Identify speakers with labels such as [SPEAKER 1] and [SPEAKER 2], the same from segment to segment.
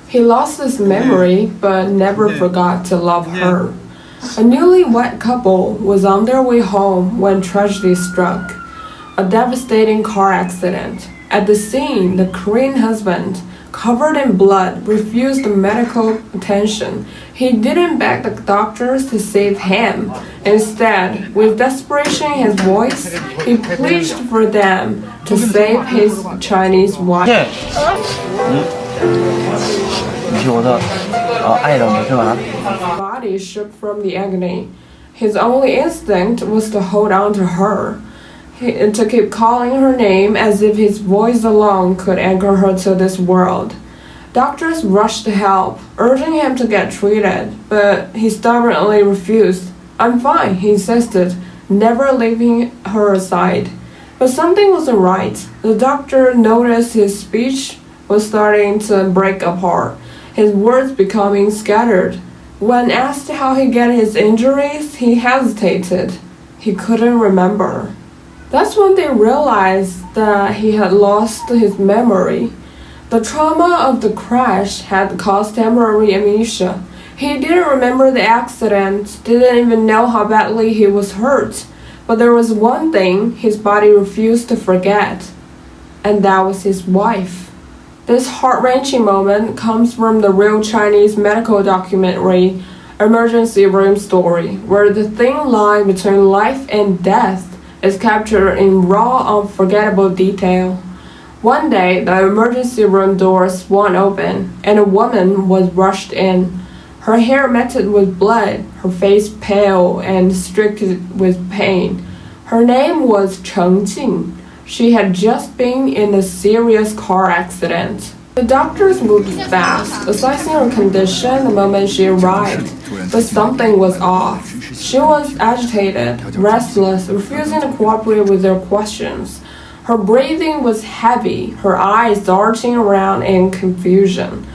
[SPEAKER 1] He lost his memory but never forgot to love her. A newlywed couple was on their way home when tragedy struck. A devastating car accident. At the scene, the Korean husband, covered in blood, refused medical attention. He didn't beg the doctors to save him. Instead, with desperation in his voice, he pleaded for them to save his Chinese wife.
[SPEAKER 2] 你是我的爱人，是吧？
[SPEAKER 1] His body shook from the agony. His only instinct was to hold on to her, to keep calling her name as if his voice alone could anchor her to this world. Doctors rushed to help, urging him to get treated, but he stubbornly refused. "I'm fine," he insisted, never leaving her aside. But something wasn't right. The doctor noticed his speech was starting to break apart, his words becoming scattered. When asked how he got his injuries, he hesitated. He couldn't remember. That's when they realized that he had lost his memory. The trauma of the crash had caused temporary amnesia. He didn't remember the accident, didn't even know how badly he was hurt. But there was one thing his body refused to forget, and that was his wife. This heart-wrenching moment comes from the real Chinese medical documentary, Emergency Room Story, where the thin line between life and death is captured in raw, unforgettable detail. One day, the emergency room door swung open, and a woman was rushed in. Her hair matted with blood, her face pale and streaked with pain. Her name was Cheng Jing. She had just been in a serious car accident. The doctors moved fast, assessing her condition the moment she arrived, but something was off. She was agitated, restless, refusing to cooperate with their questions. Her breathing was heavy, her eyes darting around in confusion.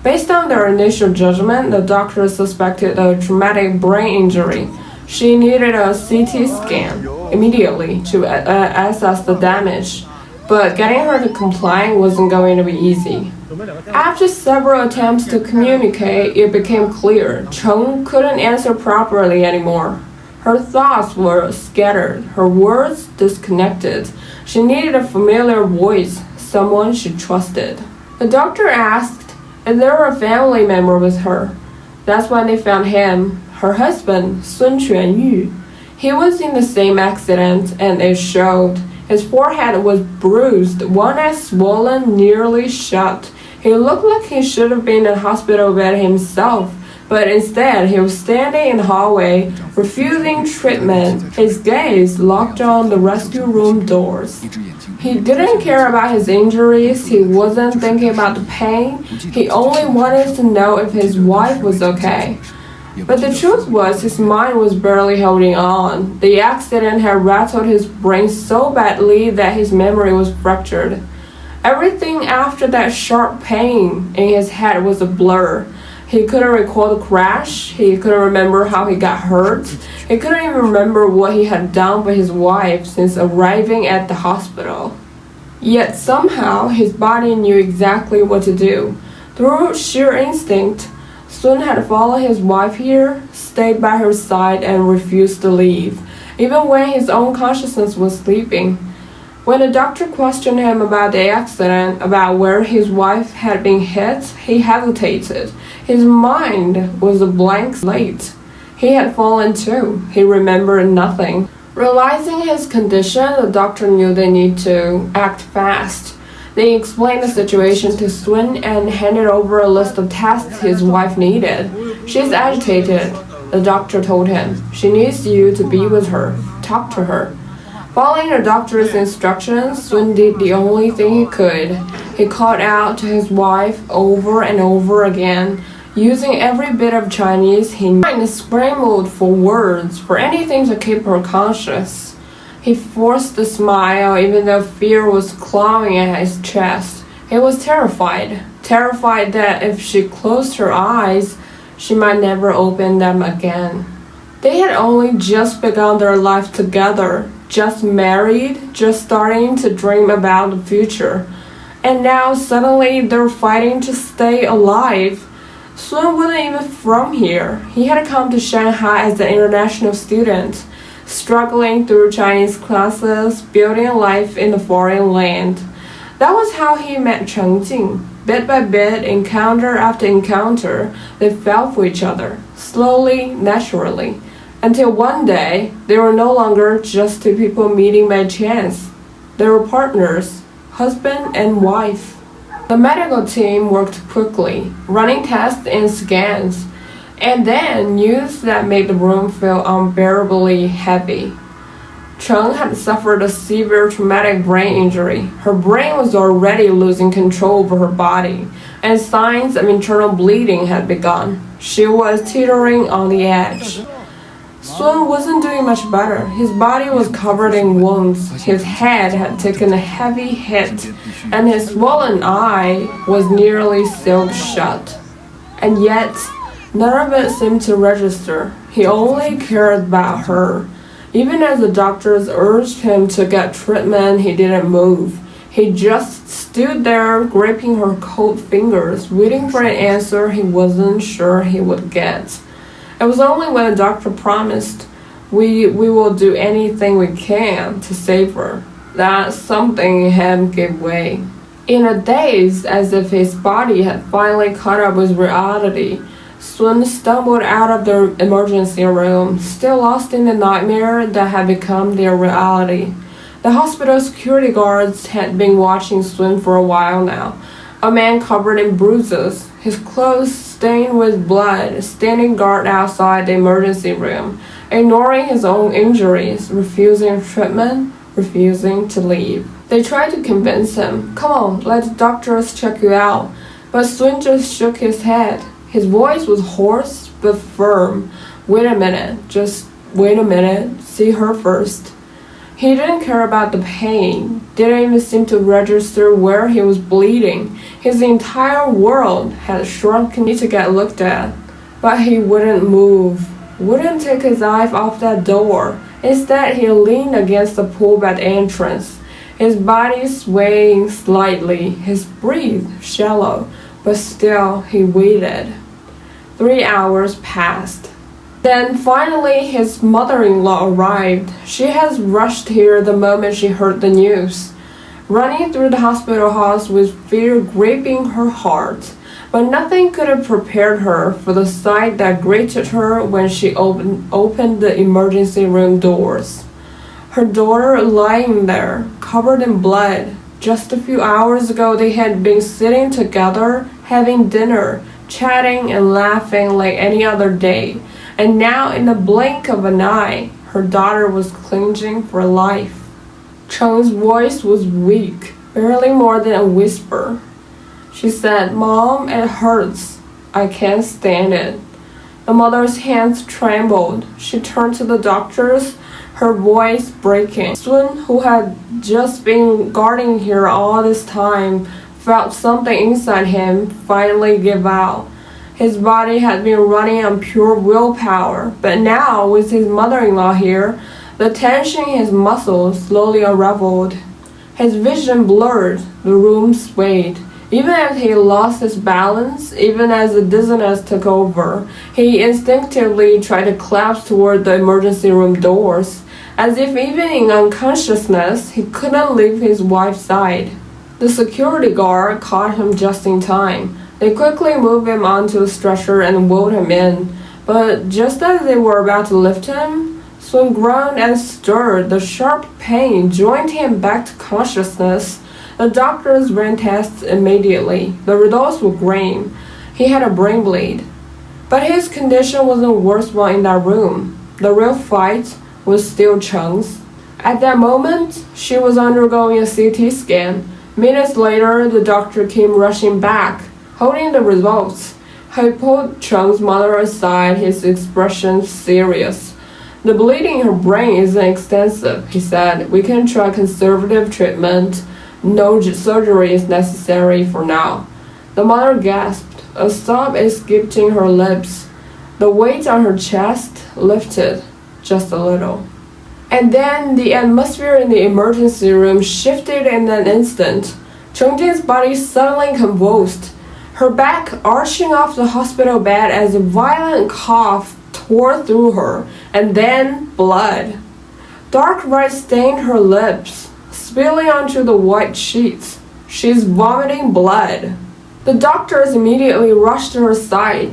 [SPEAKER 1] Based on their initial judgment, the doctors suspected a traumatic brain injury. She needed a CT scan immediately to assess the damage, but getting her to comply wasn't going to be easy. After several attempts to communicate, it became clear Cheng couldn't answer properly anymore. Her thoughts were scattered, her words disconnected. She needed a familiar voice, someone she trusted. The doctor asked if there were a family member with her. That's when they found him, her husband, Sun Quanyu. He was in the same accident, and it showed. His forehead was bruised, one eye swollen, nearly shut. He looked like he should have been in a hospital bed himself, but instead he was standing in the hallway, refusing treatment, his gaze locked on the rescue room doors. He didn't care about his injuries, he wasn't thinking about the pain, he only wanted to know if his wife was okay. But the truth was, his mind was barely holding on. The accident had rattled his brain so badly that his memory was fractured. Everything after that sharp pain in his head was a blur. He couldn't recall the crash, he couldn't remember how he got hurt, he couldn't even remember what he had done for his wife since arriving at the hospital. Yet somehow his body knew exactly what to do. Through sheer instinct, Sun had followed his wife here, stayed by her side, and refused to leave, even when his own consciousness was sleeping. When the doctor questioned him about the accident, about where his wife had been hit, he hesitated. His mind was a blank slate. He had fallen too. He remembered nothing. Realizing his condition, the doctor knew they need to act fast. They explained the situation to Sun and handed over a list of tests his wife needed. "She's agitated," the doctor told him. "She needs you to be with her. Talk to her." Following the doctor's instructions, Sun did the only thing he could. He called out to his wife over and over again, using every bit of Chinese he knew, and scrambled for words, for anything to keep her conscious. He forced a smile even though fear was clawing at his chest. He was terrified that if she closed her eyes, she might never open them again. They had only just begun their life together, just married, just starting to dream about the future. And now suddenly they're fighting to stay alive. Sun wasn't even from here. He had come to Shanghai as an international student, struggling through Chinese classes, building a life in a foreign land. That was how he met Cheng Jing. Bit by bit, encounter after encounter, they fell for each other, slowly, naturally, until one day they were no longer just two people meeting by chance. They were partners, husband and wife. The medical team worked quickly, running tests and scans, and then news that made the room feel unbearably heavy. Cheng had suffered a severe traumatic brain injury. Her brain was already losing control over her body, and signs of internal bleeding had begun. She was teetering on the edge. Sun wasn't doing much better. His body was covered in wounds. His head had taken a heavy hit, and his swollen eye was nearly sealed shut. And yet, none of it seemed to register. He only cared about her. Even as the doctors urged him to get treatment, he didn't move. He just stood there, gripping her cold fingers, waiting for an answer he wasn't sure he would get. It was only when the doctor promised, we will do anything we can to save her, that something in him gave way. In a daze, as if his body had finally caught up with reality, Sun stumbled out of the emergency room, still lost in the nightmare that had become their reality. The hospital security guards had been watching Sun for a while now. A man covered in bruises, his clothes stained with blood, standing guard outside the emergency room, ignoring his own injuries, refusing treatment, refusing to leave. They tried to convince him, "Come on, let the doctors check you out." But Sun just shook his head. His voice was hoarse but firm. "Wait a minute, just wait a minute, see her first." He didn't care about the pain, didn't even seem to register where he was bleeding. His entire world had shrunken to get looked at. But he wouldn't move, wouldn't take his eyes off that door. Instead, he leaned against the pullback entrance, his body swaying slightly, his breath shallow, but still he waited. 3 hours passed. Then finally his mother-in-law arrived. She has rushed here the moment she heard the news, running through the hospital halls with fear gripping her heart. But nothing could have prepared her for the sight that greeted her when she opened the emergency room doors. Her daughter lying there, covered in blood. Just a few hours ago they had been sitting together, having dinner, chatting and laughing like any other day. And now, in the blink of an eye, her daughter was clinging for life. Cheng's voice was weak, barely more than a whisper. She said, "Mom, it hurts. I can't stand it." The mother's hands trembled. She turned to the doctors, her voice breaking. Sun, who had just been guarding her all this time, felt something inside him finally give out. His body had been running on pure willpower, but now, with his mother-in-law here, the tension in his muscles slowly unraveled. His vision blurred, the room swayed. Even as he lost his balance, even as the dizziness took over, he instinctively tried to collapse toward the emergency room doors, as if even in unconsciousness, he couldn't leave his wife's side. The security guard caught him just in time. They quickly moved him onto a stretcher and wheeled him in, but just as they were about to lift him, Sun groaned and stirred. The sharp pain joined him back to consciousness. The doctors ran tests immediately. The results were grim. He had a brain bleed. But his condition wasn't the worst one in that room. The real fight was still Cheng's. At that moment, she was undergoing a CT scan. Minutes later, the doctor came rushing back, holding the results. He pulled Cheng's mother aside, his expression serious. "The bleeding in her brain isn't extensive," he said. "We can try conservative treatment. No surgery is necessary for now." The mother gasped. A sob escaped her lips. The weight on her chest lifted just a little. And then the atmosphere in the emergency room shifted in an instant. Chongjin's body suddenly convulsed, her back arching off the hospital bed as a violent cough tore through her, and then blood. Dark red stained her lips, spilling onto the white sheets. She's vomiting blood. The doctors immediately rushed to her side.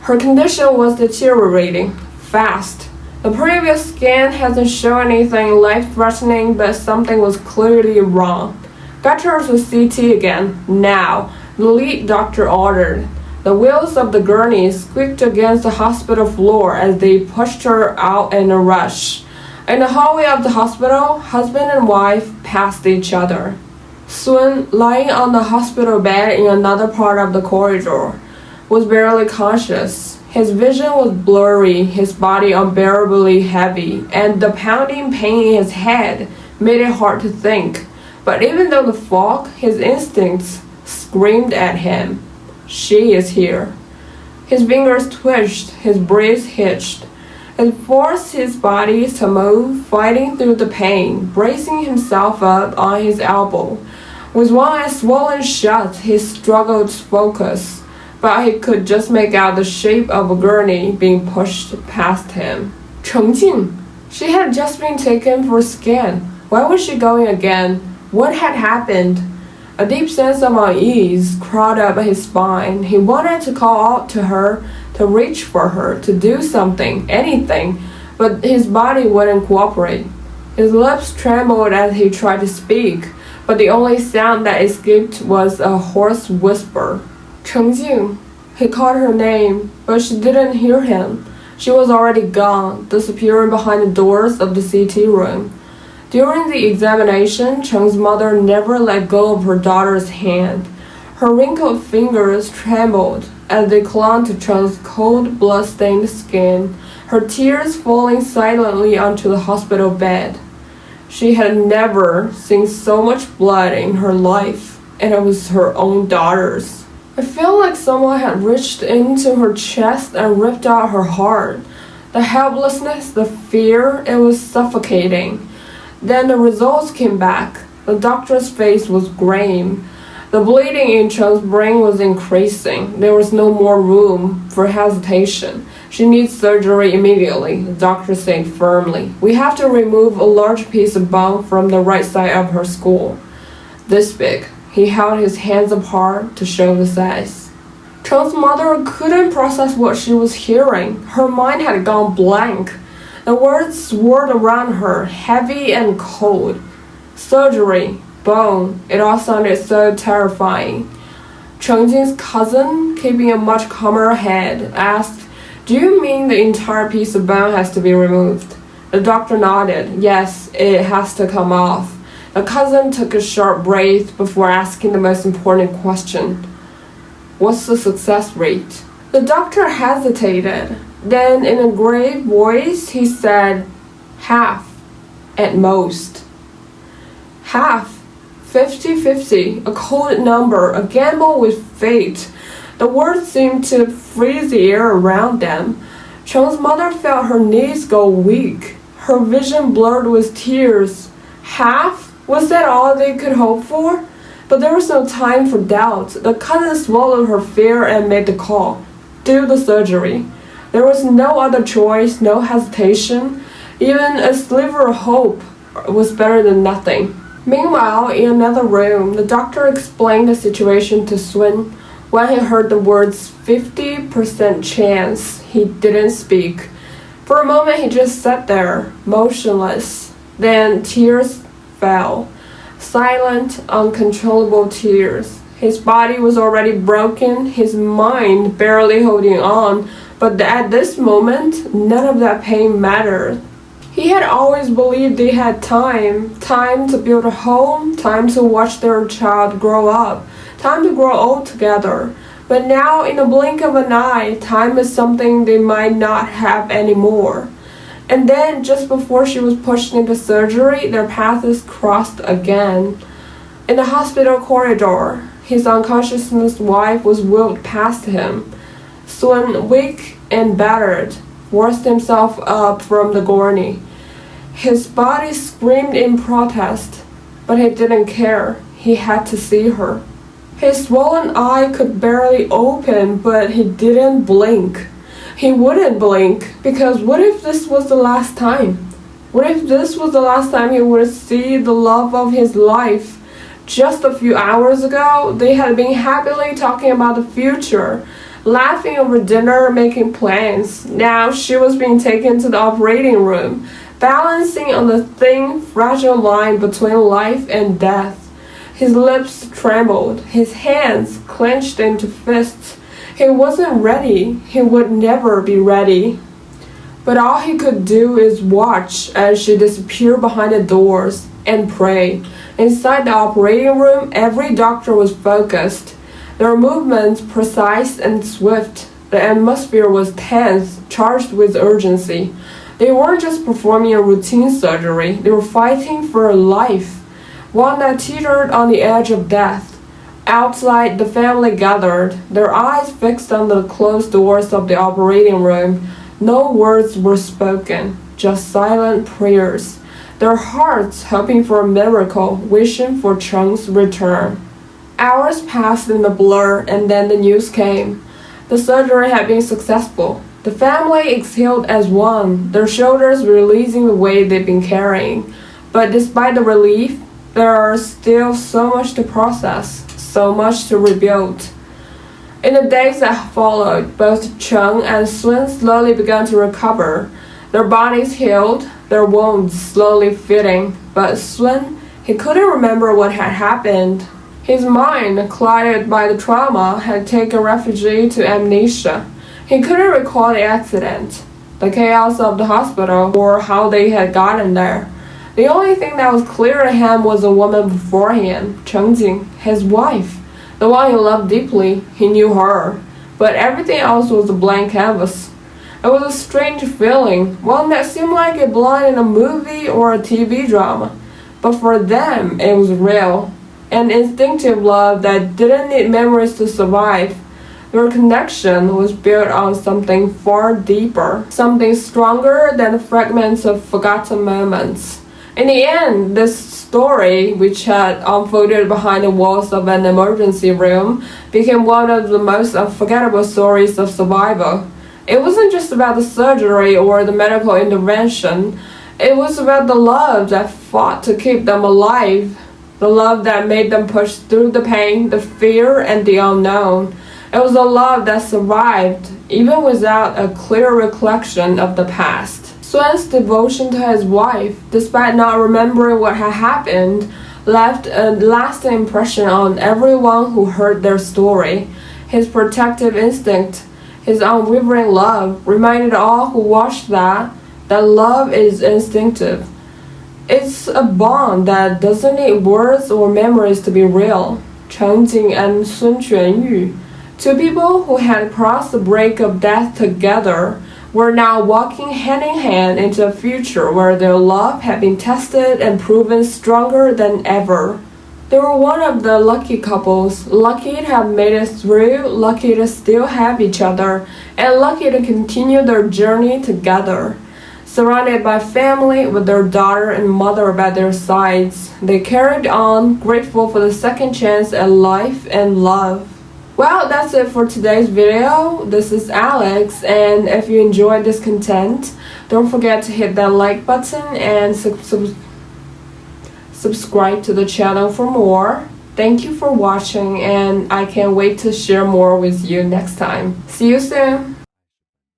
[SPEAKER 1] Her condition was deteriorating fast. The previous scan hasn't shown anything life-threatening, but something was clearly wrong. Get her to CT again, now, the lead doctor ordered. The wheels of the gurney squeaked against the hospital floor as they pushed her out in a rush. In the hallway of the hospital, husband and wife passed each other. Sun, lying on the hospital bed in another part of the corridor, was barely conscious. His vision was blurry, his body unbearably heavy, and the pounding pain in his head made it hard to think. But even though the fog, his instincts screamed at him. She is here. His fingers twitched, his breath hitched. It forced his body to move, fighting through the pain, bracing himself up on his elbow. With one eye swollen shut, he struggled to focus, but he could just make out the shape of a gurney being pushed past him. Chengjing! She had just been taken for a scan. Why was she going again? What had happened? A deep sense of unease crawled up his spine. He wanted to call out to her, to reach for her, to do something, anything, but his body wouldn't cooperate. His lips trembled as he tried to speak, but the only sound that escaped was a hoarse whisper. Chengjing. He called her name, but she didn't hear him. She was already gone, disappearing behind the doors of the CT room. During the examination, Cheng's mother never let go of her daughter's hand. Her wrinkled fingers trembled as they clung to Cheng's cold, blood-stained skin, her tears falling silently onto the hospital bed. She had never seen so much blood in her life, and it was her own daughter's. It felt like someone had reached into her chest and ripped out her heart. The helplessness, the fear, it was suffocating. Then the results came back. The doctor's face was grim. The bleeding in Cheng's brain was increasing. There was no more room for hesitation. She needs surgery immediately, the doctor said firmly. We have to remove a large piece of bone from the right side of her skull. This big. He held his hands apart to show the size. Cheng's mother couldn't process what she was hearing. Her mind had gone blank. The words swirled around her, heavy and cold. Surgery, bone, it all sounded so terrifying. Chengjing's cousin, keeping a much calmer head, asked, Do you mean the entire piece of bone has to be removed? The doctor nodded. Yes, it has to come off. The cousin took a sharp breath before asking the most important question. What's the success rate? The doctor hesitated. Then, in a grave voice, he said, half, at most. Half, 50-50, a cold number, a gamble with fate. The words seemed to freeze the air around them. Cheng's mother felt her knees go weak, her vision blurred with tears. Half? Was that all they could hope for? But there was no time for doubt. The cousin swallowed her fear and made the call. Do the surgery. There was no other choice, no hesitation. Even a sliver of hope was better than nothing. Meanwhile, in another room, the doctor explained the situation to Sun. When he heard the words 50% chance, he didn't speak. For a moment, he just sat there, motionless. Then tears fell. Silent, uncontrollable tears. His body was already broken, his mind barely holding on. But at this moment, none of that pain mattered. He had always believed they had time to build a home, time to watch their child grow up, time to grow old together. But now, in the blink of an eye, time is something they might not have anymore. And then, just before she was pushed into surgery, their paths crossed again. In the hospital corridor, his unconscious wife was wheeled past him. Sun, weak and battered, forced himself up from the gurney. His body screamed in protest, but he didn't care. He had to see her. His swollen eye could barely open, but he didn't blink. He wouldn't blink, because what if this was the last time? What if this was the last time he would see the love of his life? Just a few hours ago, they had been happily talking about the future, laughing over dinner, making plans. Now she was being taken to the operating room, balancing on the thin, fragile line between life and death. His lips trembled, his hands clenched into fists. He wasn't ready. He would never be ready. But all he could do is watch as she disappeared behind the doors and pray. Inside the operating room, every doctor was focused. Their movements precise and swift. The atmosphere was tense, charged with urgency. They weren't just performing a routine surgery, they were fighting for a life, one that teetered on the edge of death. Outside, the family gathered, their eyes fixed on the closed doors of the operating room. No words were spoken, just silent prayers. Their hearts hoping for a miracle, wishing for Cheng's return. Hours passed in a blur, and then the news came. The surgery had been successful. The family exhaled as one, their shoulders releasing the weight they'd been carrying. But despite the relief, there is still so much to process, so much to rebuild. In the days that followed, both Cheng and Sun slowly began to recover. Their bodies healed, their wounds slowly fitting, but Sun, he couldn't remember what had happened. His mind, clouded by the trauma, had taken refuge to amnesia. He couldn't recall the accident, the chaos of the hospital, or how they had gotten there. The only thing that was clear to him was the woman before him, Cheng Jing, his wife, the one he loved deeply. He knew her, but everything else was a blank canvas. It was a strange feeling, one that seemed like it belonged in a movie or a TV drama. But for them, it was real, an instinctive love that didn't need memories to survive. Their connection was built on something far deeper, something stronger than the fragments of forgotten moments. In the end, this story, which had unfolded behind the walls of an emergency room, became one of the most unforgettable stories of survival. It wasn't just about the surgery or the medical intervention. It was about the love that fought to keep them alive, the love that made them push through the pain, the fear, and the unknown. It was a love that survived, even without a clear recollection of the past. Sun's devotion to his wife, despite not remembering what had happened, left a lasting impression on everyone who heard their story. His protective instinct, his unwavering love, reminded all who watched that love is instinctive. It's a bond that doesn't need words or memories to be real. Cheng Jing and Sun Quanyu, two people who had crossed the brink of death together, were now walking hand in hand into a future where their love had been tested and proven stronger than ever. They were one of the lucky couples, lucky to have made it through, lucky to still have each other, and lucky to continue their journey together. Surrounded by family, with their daughter and mother by their sides, they carried on, grateful for the second chance at life and love. Well, that's it for today's video. This is Alex, and if you enjoyed this content, don't forget to hit that like button and subscribe to the channel for more. Thank you for watching, and I can't wait to share more with you next time. See you soon!